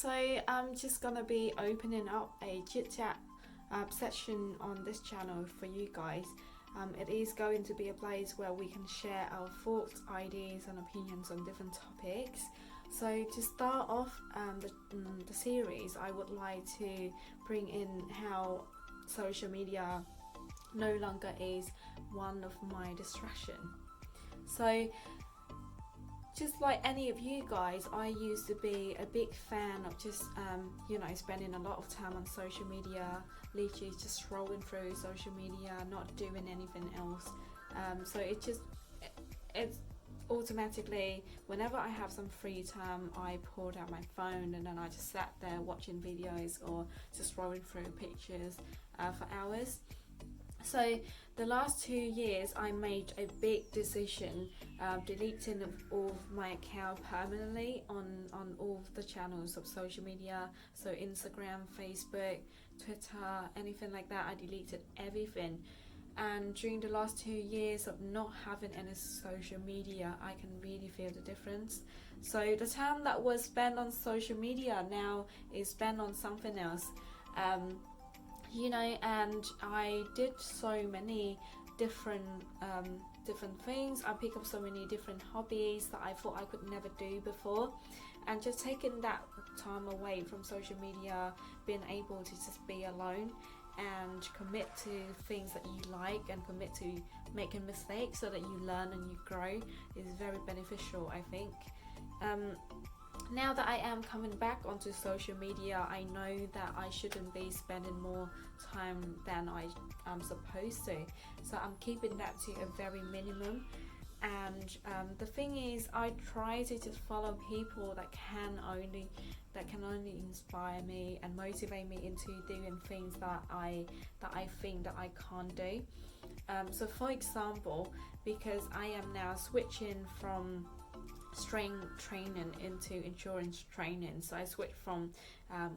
so I'm just gonna be opening up a chit chat session on this channel for you guys. It is going to be a place where we can share our thoughts, ideas, and opinions on different topics. So to start off the series, I would like to bring in how social media no longer is one of my distraction. So just like any of you guys, I used to be a big fan of just spending a lot of time on social media, literally just scrolling through social media, not doing anything else. So it's automatically, whenever I have some free time, I pulled out my phone and then I just sat there watching videos or just scrolling through pictures for hours. So the last 2 years I made a big decision, deleting all of my account permanently on all of the channels of social media. So Instagram, Facebook, Twitter, anything like that, I deleted everything. And during the last 2 years of not having any social media, I can really feel the difference. So the time that was spent on social media now is spent on something else. And I did so many different things. I picked up so many different hobbies that I thought I could never do before, and just taking that time away from social media, being able to just be alone and commit to things that you like and commit to making mistakes so that you learn and you grow is very beneficial, I think. Now that I am coming back onto social media, I know that I shouldn't be spending more time than I am supposed to. So I'm keeping that to a very minimum. And the thing is, I try to just follow people that can only inspire me and motivate me into doing things that I think that I can't do. So for example, because I am now switching from strength training into endurance training, so I switched from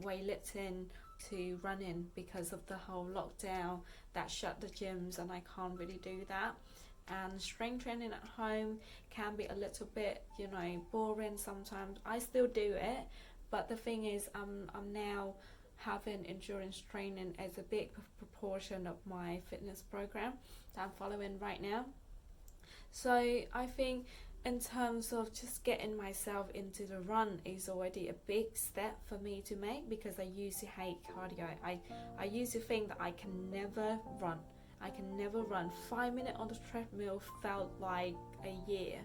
weightlifting to running because of the whole lockdown that shut the gyms and I can't really do that. And strength training at home can be a little bit boring sometimes. I still do it, but the thing is I'm now having endurance training as a big proportion of my fitness program that I'm following right now. So I think in terms of just getting myself into the run is already a big step for me to make, because I used to hate cardio. I used to think that I can never run. 5 minutes on the treadmill felt like a year.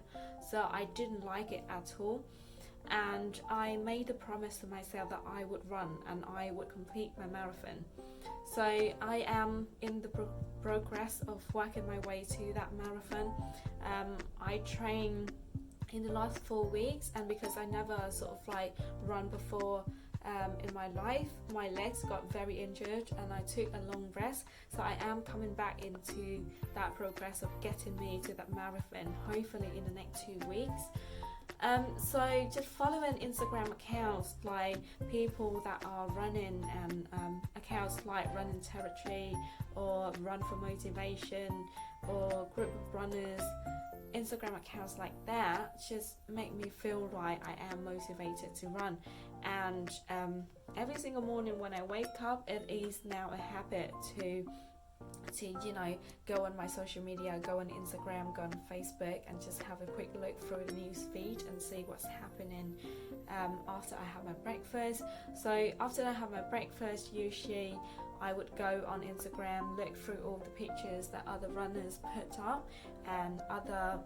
So I didn't like it at all. And I made a promise to myself that I would run and I would complete my marathon. So I am in the progress of working my way to that marathon. I trained in the last 4 weeks, and because I never run before in my life, my legs got very injured and I took a long rest. So I am coming back into that progress of getting me to that marathon, hopefully in the next 2 weeks. So just following Instagram accounts like people that are running, and accounts like Running Territory or Run for Motivation or Group of Runners, Instagram accounts like that just make me feel like I am motivated to run. And every single morning when I wake up, it is now a habit to go on my social media, go on Instagram, go on Facebook, and just have a quick look through the news feed and see what's happening after I have my breakfast. So after I have my breakfast, usually I would go on Instagram, look through all the pictures that other runners put up and other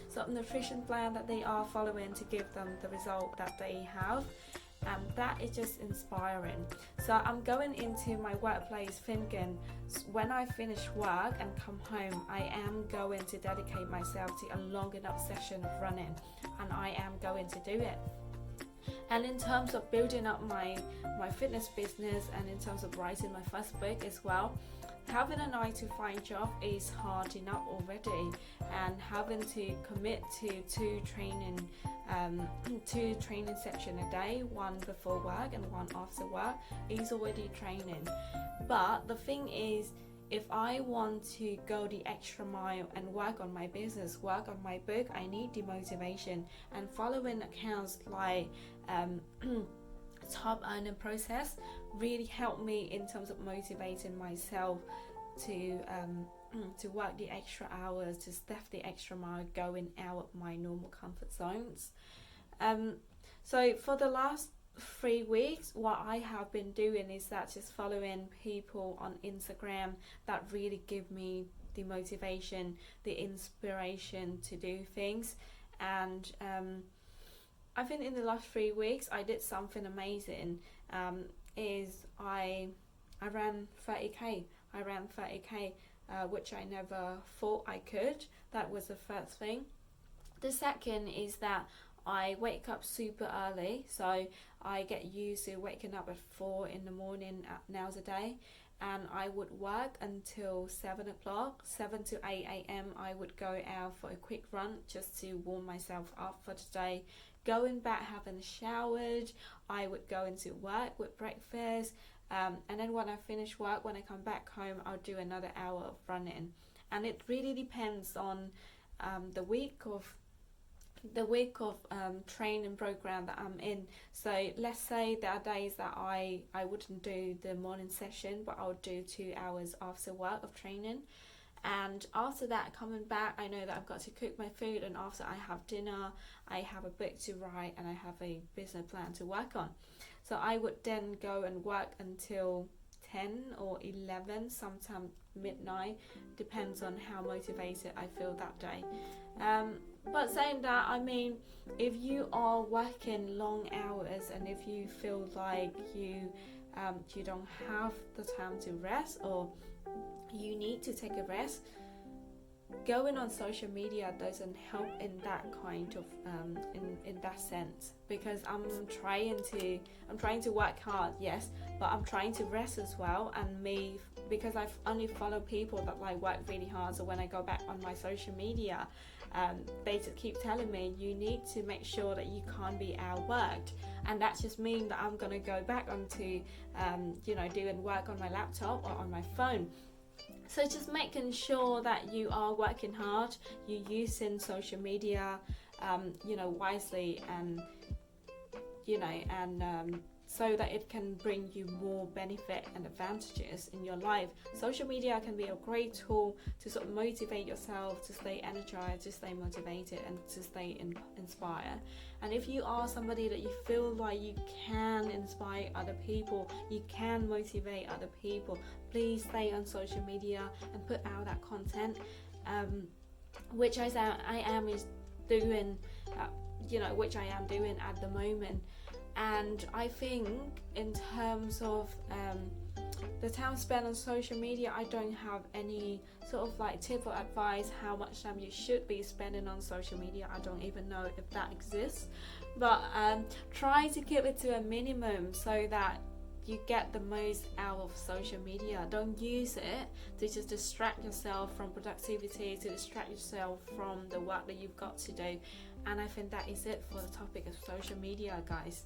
sort of nutrition plan that they are following to give them the result that they have. And that is just inspiring. So I'm going into my workplace thinking, when I finish work and come home, I am going to dedicate myself to a long enough session of running, and I am going to do it. And in terms of building up my fitness business, and in terms of writing my first book as well, having a 9 to 5 job is hard enough already, and having to commit to two training sessions a day, one before work and one after work, is already training. But the thing is, if I want to go the extra mile and work on my business, work on my book, I need the motivation. And following accounts like top earning process really helped me in terms of motivating myself to work the extra hours, to step the extra mile, going out of my normal comfort zones. So for the last 3 weeks, what I have been doing is that just following people on Instagram that really give me the motivation, the inspiration to do things. And I think in the last 3 weeks I did something amazing. Is I ran 30k. I ran 30k, which I never thought I could. That was the first thing. The second is that I wake up super early, so I get used to waking up at 4 in the morning nowadays, and I would work until 7 o'clock, 7 to 8 a.m. I would go out for a quick run just to warm myself up for the day. Going back, having showered, I would go into work with breakfast, and then when I finish work, when I come back home, I'll do another hour of running. And it really depends on the week of training program that I'm in. So let's say there are days that I wouldn't do the morning session, but I'll do 2 hours after work of training. And after that, coming back, I know that I've got to cook my food, and after I have dinner, I have a book to write and I have a business plan to work on. So I would then go and work until 10 or 11, sometimes midnight, depends on how motivated I feel that day. But saying that, I mean, if you are working long hours and if you feel like you don't have the time to rest, or you need to take a rest, going on social media doesn't help in that kind of in that sense, because I'm trying to work hard, yes, but I'm trying to rest as well. And me, because I've only followed people that like work really hard, so when I go back on my social media, they just keep telling me you need to make sure that you can't be outworked, and that just means that I'm gonna go back onto doing work on my laptop or on my phone. So just making sure that you are working hard, you're using social media, wisely, and so that it can bring you more benefit and advantages in your life. Social media can be a great tool to sort of motivate yourself, to stay energized, to stay motivated, and to stay inspired. And if you are somebody that you feel like you can inspire other people, you can motivate other people, please stay on social media and put out that content, which I am doing at the moment. And I think in terms of the time spent on social media, I don't have any sort of like tip or advice how much time you should be spending on social media. I don't even know if that exists, but try to keep it to a minimum so that you get the most out of social media. Don't use it to just distract yourself from productivity, to distract yourself from the work that you've got to do. And I think that is it for the topic of social media, guys.